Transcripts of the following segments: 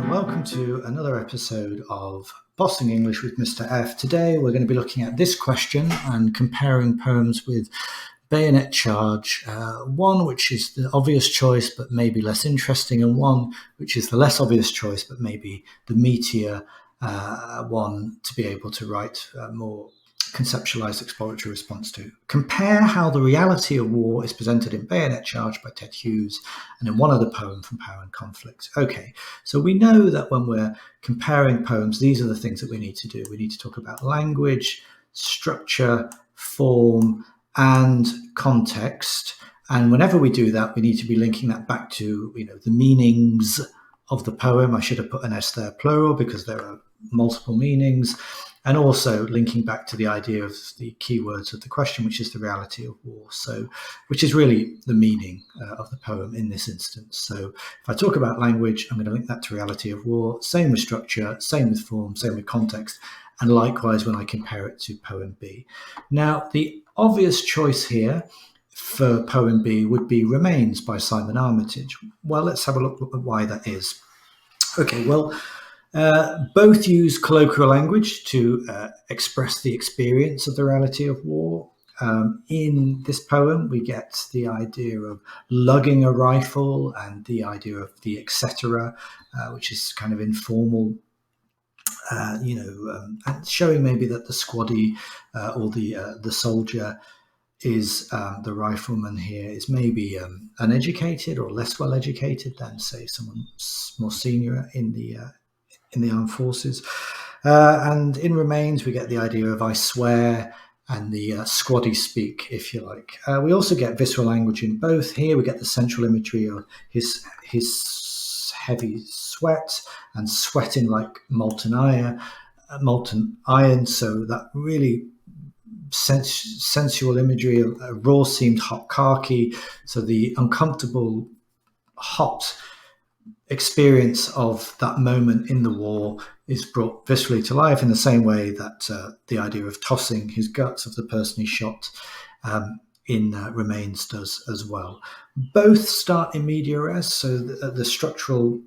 Welcome to another episode of Bossing English with Mr. F. Today we're going to be looking at this question and comparing poems with Bayonet Charge, one which is the obvious choice but maybe less interesting, and one which is the less obvious choice but maybe the meatier one to be able to write more conceptualized exploratory response to. Compare how the reality of war is presented in Bayonet Charge by Ted Hughes and in one other poem from Power and Conflict. Okay, so we know that when we're comparing poems, these are the things that we need to do. We need to talk about language, structure, form, and context. And whenever we do that, we need to be linking that back to, the meanings of the poem. I should have put an S there, plural, because there are multiple meanings. And also linking back to the idea of the keywords of the question, which is the reality of war. So, which is really the meaning of the poem in this instance. So if I talk about language, I'm going to link that to reality of war. Same with structure, same with form, same with context. And likewise when I compare it to poem B. Now, the obvious choice here for poem B would be Remains by Simon Armitage. Well, let's have a look at why that is. Okay, well, both use colloquial language to express the experience of the reality of war. In this poem, we get the idea of lugging a rifle and the idea of the etc., which is kind of informal, and showing maybe that the squaddie or the soldier is the rifleman here is maybe uneducated or less well educated than, say, someone more senior in the armed forces. And in Remains, we get the idea of I swear and the squaddie speak, if you like. We also get visceral language in both. Here we get the central imagery of his heavy sweat and sweating like molten iron. So that really sensual imagery of a raw seamed hot khaki. So the uncomfortable hot experience of that moment in the war is brought viscerally to life in the same way that the idea of tossing his guts of the person he shot in Remains does as well. Both start in media res, so the structurally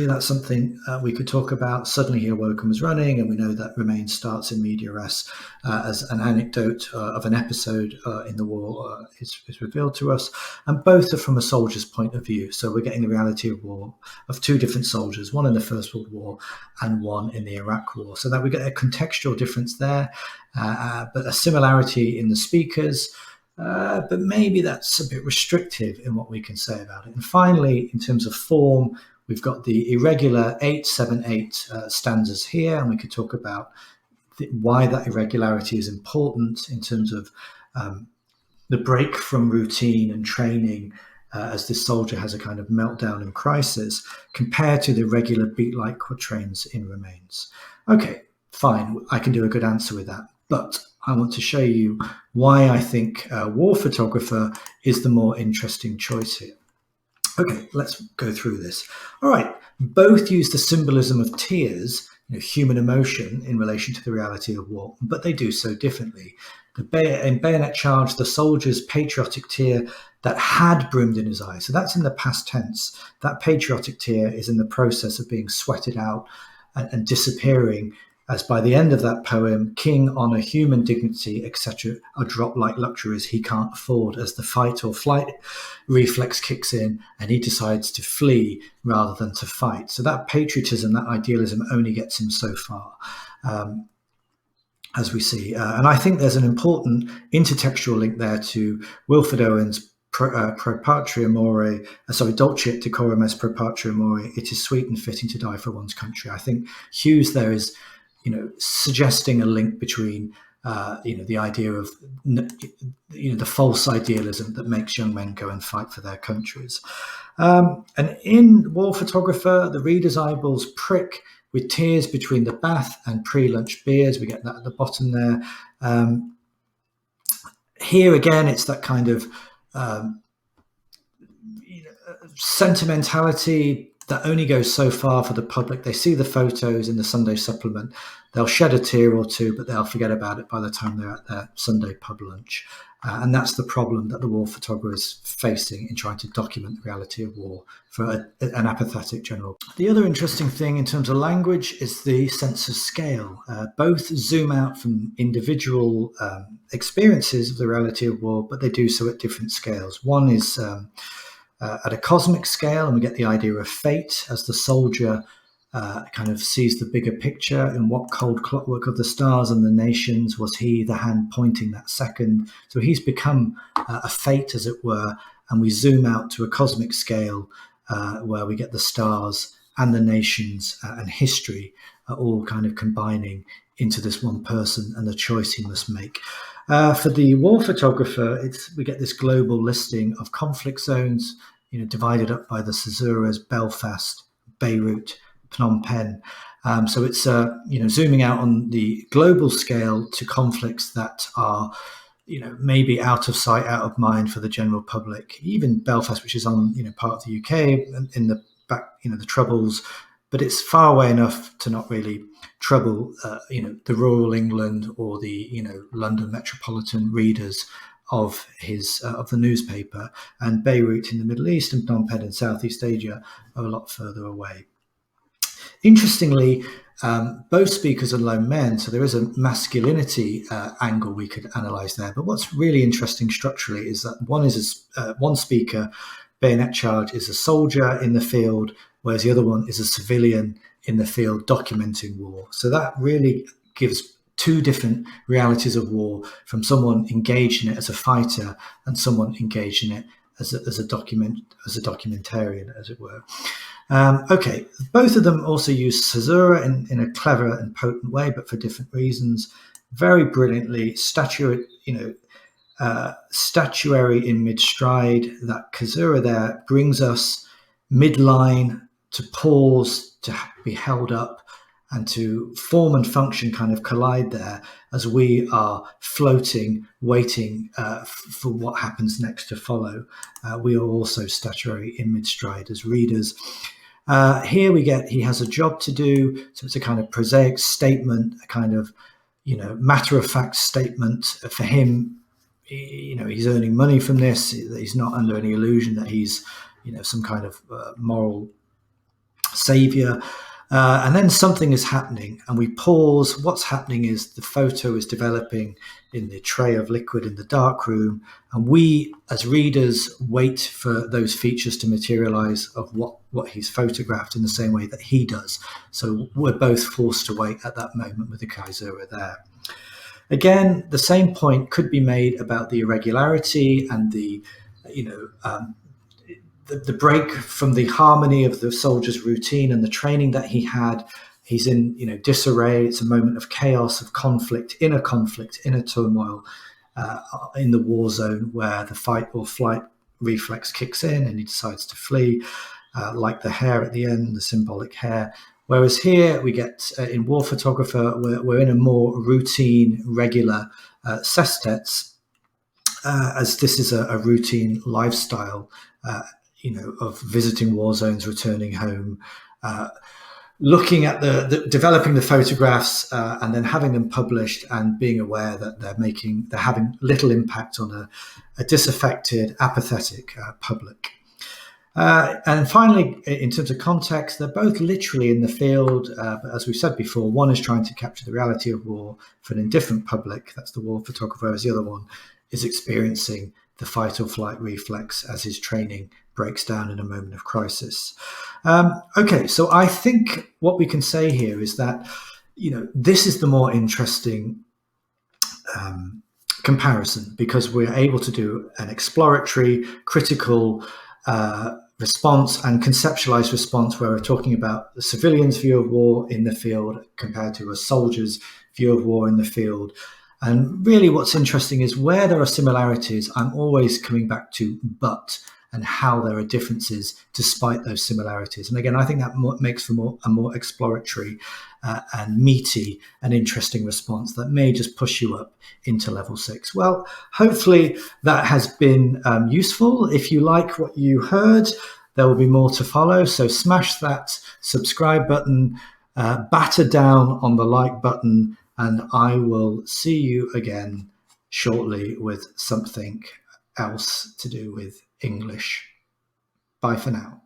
that's something we could talk about. Suddenly He Awoke and Was Running, and we know that Remains starts in media res as an anecdote of an episode in the war is revealed to us, and both are from a soldier's point of view. So we're getting the reality of war of two different soldiers, one in the First World War and one in the Iraq War, so that we get a contextual difference there, but a similarity in the speakers. But maybe that's a bit restrictive in what we can say about it. And finally, in terms of form, we've got the irregular 8-7-8 stanzas here, and we could talk about why that irregularity is important in terms of the break from routine and training as this soldier has a kind of meltdown and crisis, compared to the regular beat-like quatrains in Remains. Okay, fine, I can do a good answer with that, but I want to show you why I think War Photographer is the more interesting choice here. Okay, let's go through this. All right, both use the symbolism of tears, human emotion, in relation to the reality of war, but they do so differently. In Bayonet Charge, the soldier's patriotic tear that had brimmed in his eye, so that's in the past tense. That patriotic tear is in the process of being sweated out and disappearing, as by the end of that poem, king, honour, human dignity, etc. are dropped like luxuries he can't afford as the fight or flight reflex kicks in and he decides to flee rather than to fight. So that patriotism, that idealism only gets him so far, as we see. And I think there's an important intertextual link there to Wilfred Owen's Pro patria more, dulce et decorum est pro patria more, it is sweet and fitting to die for one's country. I think Hughes there is suggesting a link between, the idea of, the false idealism that makes young men go and fight for their countries. And in War Photographer, the reader's eyeballs prick with tears between the bath and pre-lunch beers. We get that at the bottom there. Here again, it's that kind of sentimentality, that only goes so far for the public. They see the photos in the Sunday supplement, they'll shed a tear or two, but they'll forget about it by the time they're at their Sunday pub lunch. And that's the problem that the war photographer is facing in trying to document the reality of war for an apathetic general. The other interesting thing in terms of language is the sense of scale. Both zoom out from individual experiences of the reality of war, but they do so at different scales. One is at a cosmic scale, and we get the idea of fate as the soldier kind of sees the bigger picture. In what cold clockwork of the stars and the nations was he the hand pointing that second? So he's become a fate, as it were, and we zoom out to a cosmic scale where we get the stars and the nations and history all kind of combining into this one person and the choice he must make. For the war photographer, we get this global listing of conflict zones, divided up by the Caesuras, Belfast, Beirut, Phnom Penh. So it's zooming out on the global scale to conflicts that are maybe out of sight, out of mind for the general public. Even Belfast, which is on part of the UK in the back, the Troubles, but it's far away enough to not really trouble the rural England or the London metropolitan readers of the newspaper. And Beirut in the Middle East and Phnom Penh in Southeast Asia are a lot further away. Interestingly, both speakers are lone men, so there is a masculinity angle we could analyse there. But what's really interesting structurally is that one speaker, Bayonet Charge, is a soldier in the field, whereas the other one is a civilian in the field documenting war. So that really gives two different realities of war, from someone engaged in it as a fighter and someone engaged in it as a documentarian, as it were. Okay, both of them also use Caesura in a clever and potent way, but for different reasons. Very brilliantly, statuary in mid-stride. That Caesura there brings us midline, to pause, to be held up, and to form and function kind of collide there as we are floating, waiting for what happens next to follow. We are also statuary in mid-stride as readers. Here he has a job to do, so it's a kind of prosaic statement, a kind of, matter-of-fact statement. For him, he's earning money from this. He's not under any illusion that he's, some kind of moral savior. And then something is happening, and we pause. What's happening is the photo is developing in the tray of liquid in the dark room, and we, as readers, wait for those features to materialize of what he's photographed in the same way that he does. So we're both forced to wait at that moment with the Caesura there. Again, the same point could be made about the irregularity and the break from the harmony of the soldier's routine and the training that he had. He's in disarray. It's a moment of chaos, of conflict, inner turmoil in the war zone, where the fight or flight reflex kicks in and he decides to flee, like the hair at the end, the symbolic hair. Whereas here we get in war photographer, we're in a more routine, regular sestets, as this is a routine lifestyle, of visiting war zones, returning home, looking at developing the photographs, and then having them published, and being aware that they're having little impact on a disaffected, apathetic public. And finally, in terms of context, they're both literally in the field, but as we've said before, one is trying to capture the reality of war for an indifferent public, that's the war photographer, as the other one is experiencing the fight or flight reflex as his training breaks down in a moment of crisis. Okay, so I think what we can say here is that, this is the more interesting comparison, because we're able to do an exploratory, critical response and conceptualized response, where we're talking about the civilian's view of war in the field compared to a soldier's view of war in the field. And really what's interesting is where there are similarities, I'm always coming back to but, and how there are differences despite those similarities. And again, I think that makes for a more exploratory and meaty and interesting response that may just push you up into level 6. Well, hopefully that has been useful. If you like what you heard, There will be more to follow, so smash that subscribe button, batter down on the like button, and I will see you again shortly with something else to do with English. Bye for now.